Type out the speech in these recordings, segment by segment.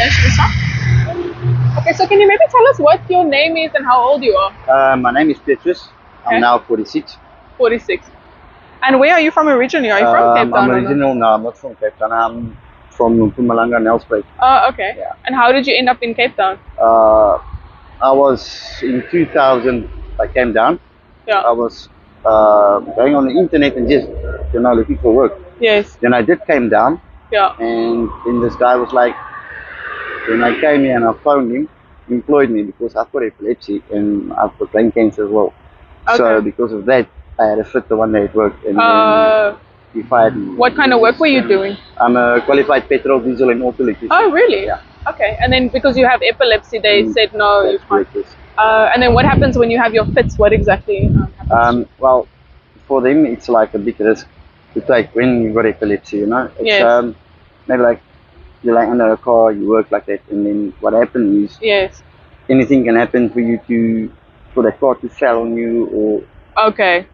mention some. Okay, so can you maybe tell us what your name is and how old you are? My name is Petrus. I'm now 46. 46. And where are you from originally? Are you from Cape Town? No, I'm not from Cape Town. I'm from Mpumalanga, Nelspruit. Oh, okay. Yeah. And how did you end up in Cape Town? I was in 2000. I came down. Yeah. I was going on the internet and just looking for work. Yes. Then I did came down. Yeah. And then this guy was like, when I came here and I phoned him, he employed me because I've got epilepsy and I've got brain cancer as well. Okay. So because of that, I had a fit the one day at work, and then he fired me. What kind of work were you doing? I'm a qualified petrol, diesel, and auto electrician. Oh, really? Yeah. Okay. And then because you have epilepsy, they said no, you can't. Yes. And then what happens when you have your fits? What exactly happens? Well, for them, it's like a big risk to take when you got epilepsy. It's, yes. Maybe like you lie under a car, you work like that, and then what happens is yes, anything can happen for the car to fall on you or. Okay.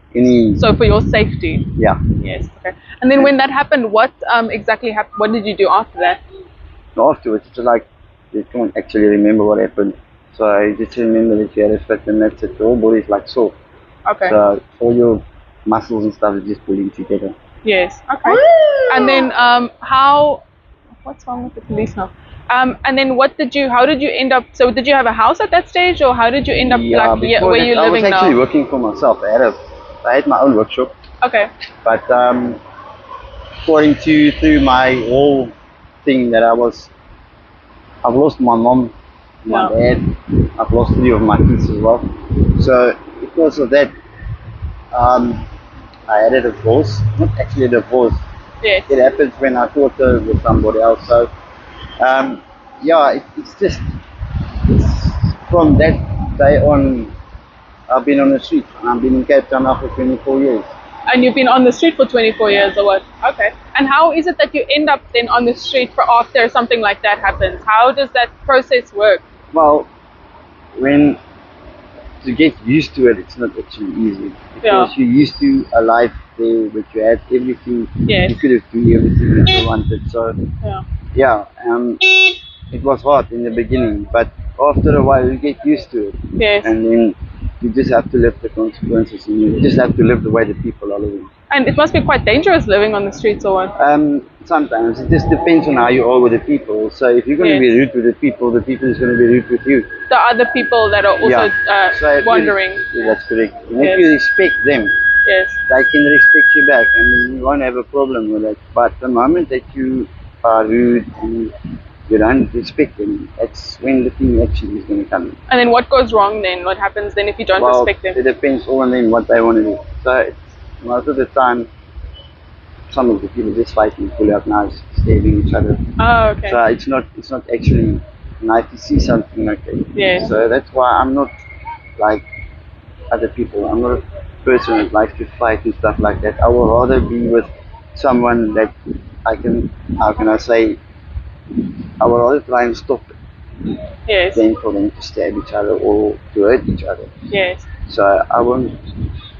So for your safety. Yeah. Yes. Okay. And then when that happened, what exactly happened? What did you do after that? Afterwards, it's like you can't actually remember what happened. So I just remember that you had a fit, and that's it. The whole body is like sore. Okay. So all your muscles and stuff is just pulling together. Yes. Okay. And then what's wrong with the police now? And then how did you end up, so did you have a house at that stage, or how did you end up where you're living now? I was actually working for myself. I had my own workshop. Okay. But according to through my whole thing that I've lost my mom, my dad, I've lost 3 of my kids as well. So because of that, I had a divorce. Not actually a divorce. Yes. It happens when I fought with somebody else. So it's from that day on, I've been on the street. I've been in Cape Town now for 24 years. And you've been on the street for 24 years or what? Okay. And how is it that you end up then on the street after something like that happens? How does that process work? Well, to get used to it, it's not actually easy. Because you're used to a life there where you had everything. Yes. You could have done everything that you wanted. So, it was hard in the beginning, but after a while you get used to it. Yes. And then you just have to live the consequences, and you just have to live the way the people are living. And it must be quite dangerous living on the streets or what? Sometimes it just depends on how you are with the people. So if you're going to be rude with the people is going to be rude with you. The other people that are also wandering. That's correct. And if you respect them, yes, they can respect you back, and you won't have a problem with that. But the moment that you are rude and you don't respect them, that's when the thing actually is going to come in. And then what goes wrong then? What happens then if you don't respect them? It depends all on them what they want to do. So most of the time, some of the people just fighting, pull out knives, stabbing each other. Oh, okay. So it's not actually nice to see something like that. Yes. So that's why I'm not like other people. I'm not a person that likes to fight and stuff like that. I would rather be with someone that I would rather try and stop it. Yes. Than for them to stab each other or to hurt each other. Yes. So I won't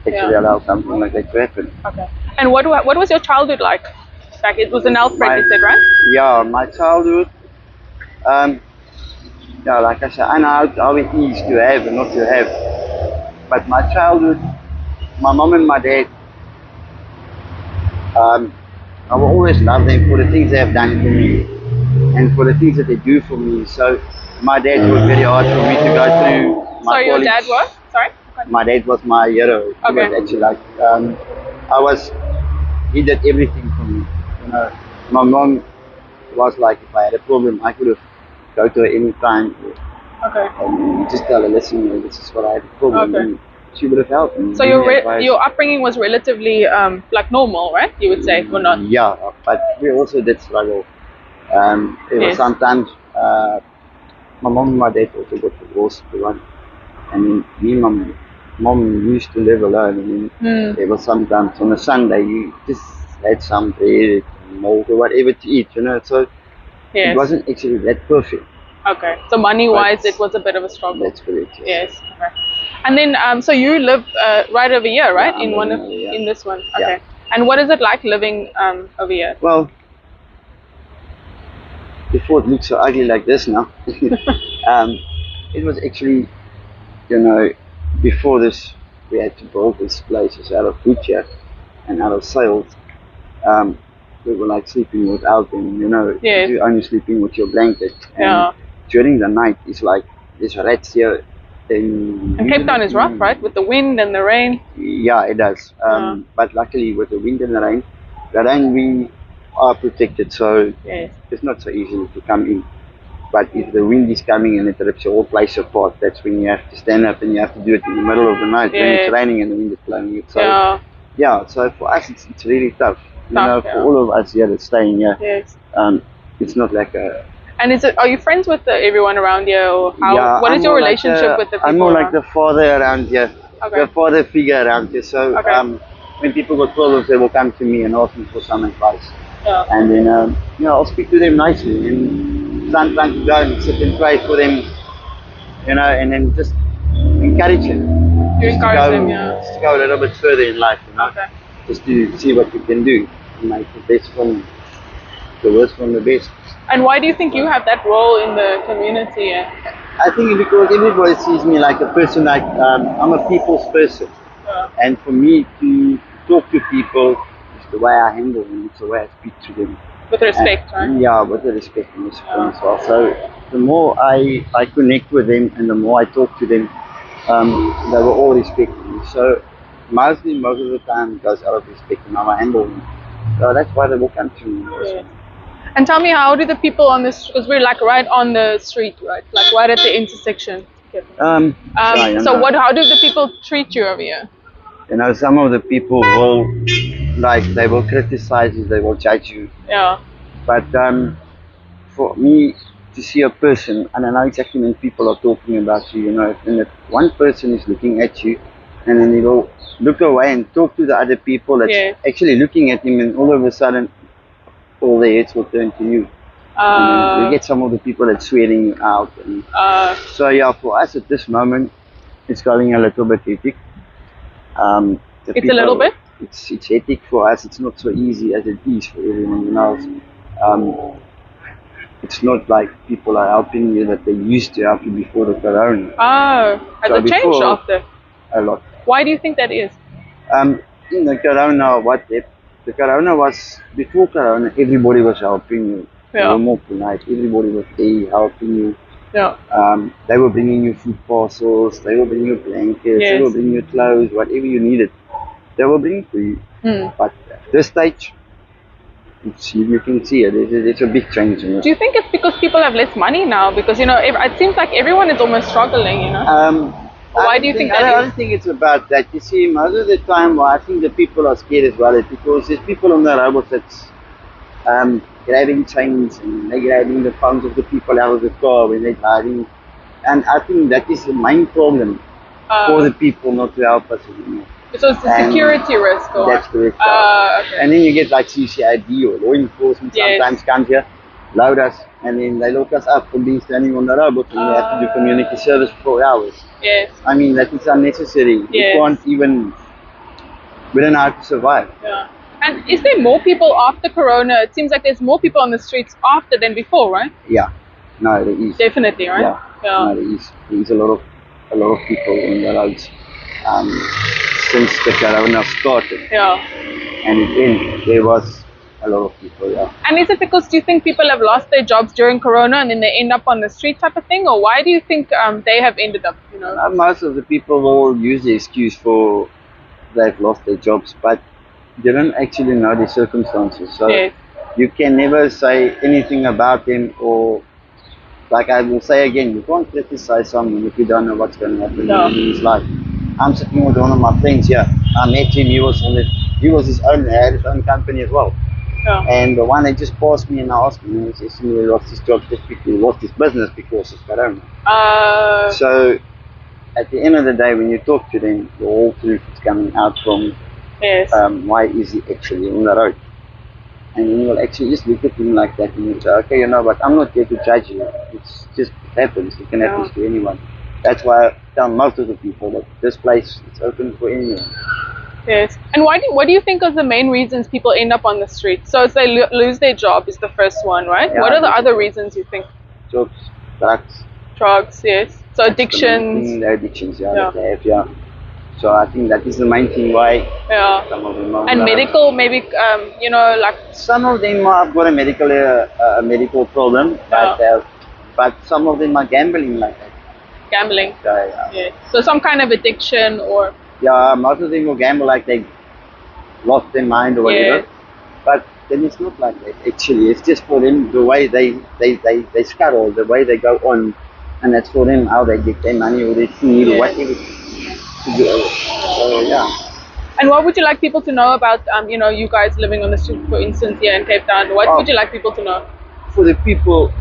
actually allow something like that to happen. Okay. And what was your childhood like? Like it was in Nelspruit, you said, right? Yeah, my childhood. Like I said, I know how it is to have and not to have. But my childhood, my mom and my dad, I will always love them for the things they have done for me and for the things that they do for me. So my dad worked very hard for me to go through my college. Your dad was? Sorry? My dad was my hero. Okay. He was actually like, he did everything for me. My mom was like, if I had a problem, I could have go to her any time. Okay. And just tell her, listen, this is what I had a problem. Okay. And she would have helped me. So your upbringing was relatively like normal, right? You would say, or not? Yeah, but we also did struggle. There was sometimes my mom and my dad also got divorced to one, and me and my mom used to live alone. And there was sometimes on a Sunday you just had some bread, milk, or whatever to eat, So it wasn't actually that perfect. Okay, so money-wise, it was a bit of a struggle. That's correct. Yes. Okay. And then, so you live right over here, right? Yeah, in this one. Okay. Yeah. And what is it like living over here? Well, before it looked so ugly like this now. It was actually, you know, before this, we had to build these places out of wood here and out of sails. We were like sleeping without them, you know, Yes. you're only sleeping with your blanket. And Yeah. during the night, it's like there's rats here. And Cape Town is rough, right? With the wind and the rain. Yeah, it does. But luckily, with the wind and the rain we are protected, so Yes. it's not so easy to come in. But if the wind is coming and it rips your whole place apart, that's when you have to stand up and you have to do it in the middle of the night when it's raining and the wind is blowing it. So yeah, so for us it's really tough. You know, for all of us here that's staying here, it's not like a. And are you friends with everyone around here, or how? Yeah, what is your relationship with the people? I'm more like the father around here, the father figure around here. So when people got problems, they will come to me and ask me for some advice. Yeah. And then you know, I'll speak to them nicely and sometimes go and sit and pray for them, you know, and then just encourage them. You encourage them, just to go a little bit further in life, you know. Just to see what you can do, make the best from the worst from the best. And why do you think you have that role in the community? I think because everybody sees me like a person, like I'm a people's person. And for me to talk to people is the way I handle them, it's the way I speak to them. With respect, right? Yeah, with the respect and discipline as well. So the more I connect with them and the more I talk to them, they will all respect me. So most of the time it goes out of respect and how I handle them. So that's why they will come to me. And tell me, how do the people on this, because we're like right on the street, right? Like right at the intersection. How do the people treat you over here? You know, some of the people will, they will criticize you, they will judge you. Yeah. But for me to see a person, and I know exactly when people are talking about you, you know, and if one person is looking at you, and then they will look away and talk to the other people that's actually looking at him, and all of a sudden, all their heads will turn to you. And you get some of the people that's swearing you out. And so yeah, for us at this moment, it's going a little bit hectic. It's a little bit? It's hectic for us. It's not so easy as it is for everyone else. It's not like people are helping you that they used to help you before the corona. Has it changed after? A lot. Why do you think that is? In the corona, the corona was, before corona, everybody was helping you. They were more polite. Everybody was there helping you. Yeah. They were bringing you food parcels. They were bringing you blankets. They were bringing you clothes, whatever you needed. They were bringing for you. But at this stage, you can see it. It's a big change. You know? Do you think it's because people have less money now? Because, you know, it seems like everyone is almost struggling, you know? Why do you think that is? I don't think it's about that. You see, most of the time, I think the people are scared as well, because there's people on the roads that's grabbing chains and they're grabbing the phones of the people out of the car when they're driving. And I think that is the main problem for the people not to help us anymore. So it's a security risk? Or? That's correct. Okay. And then you get like CCID or law enforcement sometimes comes here, load us, and then they lock us up for being standing on the robot, and we have to do community service for 4 hours. Yes. I mean, that is unnecessary. We can't even, we don't know how to survive. Yeah. And is there more people after corona? It seems like there's more people on the streets after than before, right? Yeah. No, there is. Definitely, right? Yeah. No, there is. There is a lot of people on the roads since the corona started. Yeah. And again, there was a lot of people, And is it because, do you think people have lost their jobs during corona and then they end up on the street type of thing? Or why do you think they have ended up, you know? Most of the people will use the excuse for they've lost their jobs, but they don't actually know the circumstances. So you can never say anything about them, or like I will say again, you can't criticize someone if you don't know what's going to happen in his life. I'm sitting with one of my friends here. I met him. He was had his own company as well. Yeah. And the one that just passed me and asked me, he says he lost his job just because he lost his business because of corona. So at the end of the day, when you talk to them, the whole truth is coming out from why is he actually on the road. And then you will actually just look at him like that and you say, okay, you know, but I'm not here to judge you. It's just, it happens. It can happen to anyone. That's why I tell most of the people that this place is open for anyone. Yes. And what do you think are the main reasons people end up on the street? So it's they lose their job is the first one, right? Yeah, what are the other reasons you think? Jobs, drugs. Drugs, yes. So addictions. The addictions, that they have, So I think that is the main thing why some of them are. And medical, maybe, like. Some of them have got a medical problem, but some of them are gambling like that. Gambling. So, yeah. So some kind of addiction or. Yeah, most of them will gamble like they lost their mind or whatever. Yeah. But then it's not like that. Actually, it's just for them the way they scuttle, the way they go on, and that's for them how they get their money or their food or whatever. So yeah. And what would you like people to know about, you guys living on the street, for instance, here in Cape Town? What would you like people to know? For the people,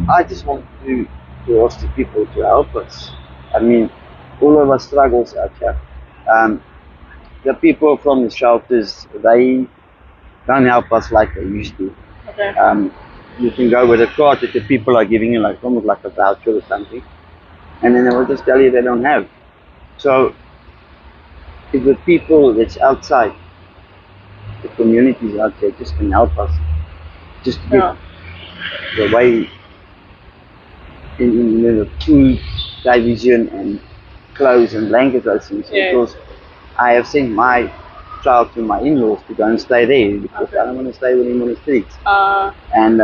I just want to ask the people to help us. I mean, all of us struggles out here. The people from the shelters, they don't help us like they used to. Okay. You can go with a card that the people are giving you, like almost like a voucher or something, and then they will just tell you they don't have. So, if the people that's outside, the communities out there, just can help us, just to get the way in the food division and clothes and blankets, those things. Because I have sent my child to my in-laws to go and stay there because I don't want to stay with him on the streets. And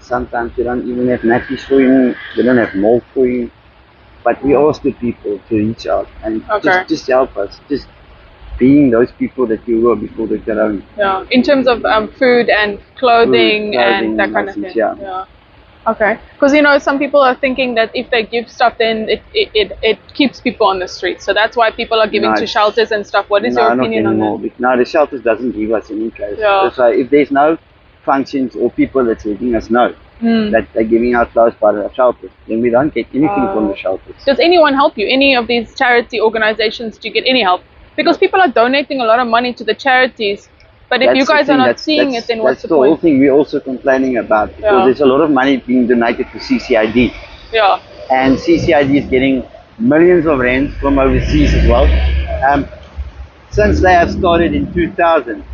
sometimes they don't even have nappies for him, they don't have milk for him. But we ask the people to reach out and just help us, just being those people that you were before the corona. Yeah, in terms of food and clothing and that kind of thing. Yeah. Okay, because some people are thinking that if they give stuff, then it keeps people on the street. So that's why people are giving to shelters and stuff. What is your opinion on that? No, the shelters doesn't give us any clothes. Yeah. So if there's no functions or people that's letting us know that they're giving out clothes by the shelters, then we don't get anything from the shelters. Does anyone help you? Any of these charity organizations, do you get any help? Because people are donating a lot of money to the charities. But if you guys are not seeing it, then what's the point? That's the whole thing we're also complaining about. Because there's a lot of money being donated to CCID. Yeah. And CCID is getting millions of rands from overseas as well. Since they have started in 2000,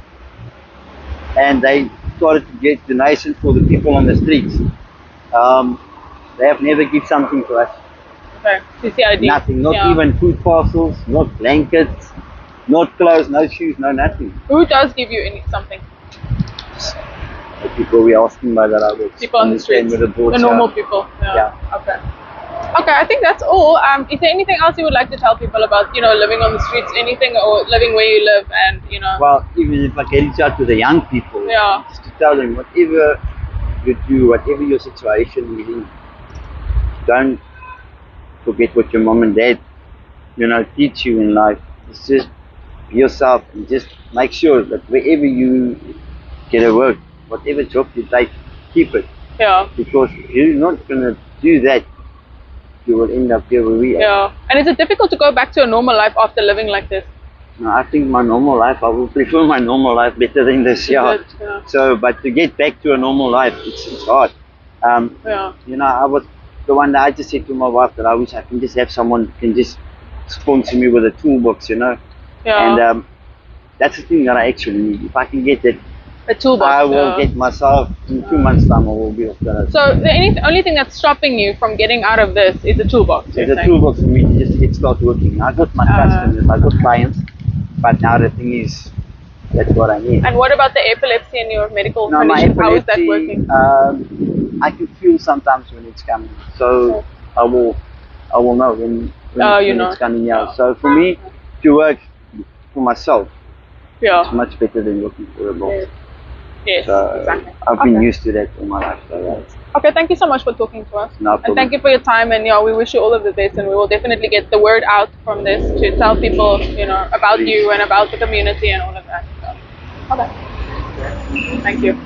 and they started to get donations for the people on the streets, they have never given something to us. Okay, CCID. Nothing, not even food parcels, not blankets. Not clothes, no shoes, no nothing. Who does give you something? The people we're asking by that are people on the streets, the normal people. Yeah. Okay. Okay, I think that's all. Is there anything else you would like to tell people about, living on the streets, anything, or living where you live, and Well, even if I can reach out to the young people, just to tell them whatever you do, whatever your situation is in, don't forget what your mom and dad, teach you in life. It's just yourself and just make sure that wherever you get a work, whatever job you take, keep it. Yeah. Because if you're not gonna do that, you will end up here where we are. Yeah. And is it difficult to go back to a normal life after living like this? No, I think my normal life, I will prefer my normal life better than this. So, but to get back to a normal life, it's hard. I was the one that I just said to my wife that I wish I can just have someone who can just sponsor me with a toolbox, And that's the thing that I actually need. If I can get that, a toolbox, I will get myself in 2 months' time. I will be off that. So the only thing that's stopping you from getting out of this is a toolbox. It's a toolbox for me to just start working. I got my customers, I got clients, but now the thing is, that's what I need. And what about the epilepsy and your medical condition? How is that working? I can feel sometimes when it's coming, so I will know when it's coming out. So for me to work for myself, it's much better than working for a boss. Yes, so exactly. I've been used to that all my life. So okay, thank you so much for talking to us. No problem. And thank you for your time, and we wish you all of the best, and we will definitely get the word out from this to tell people, about you and about the community and all of that. So, okay. Thank you.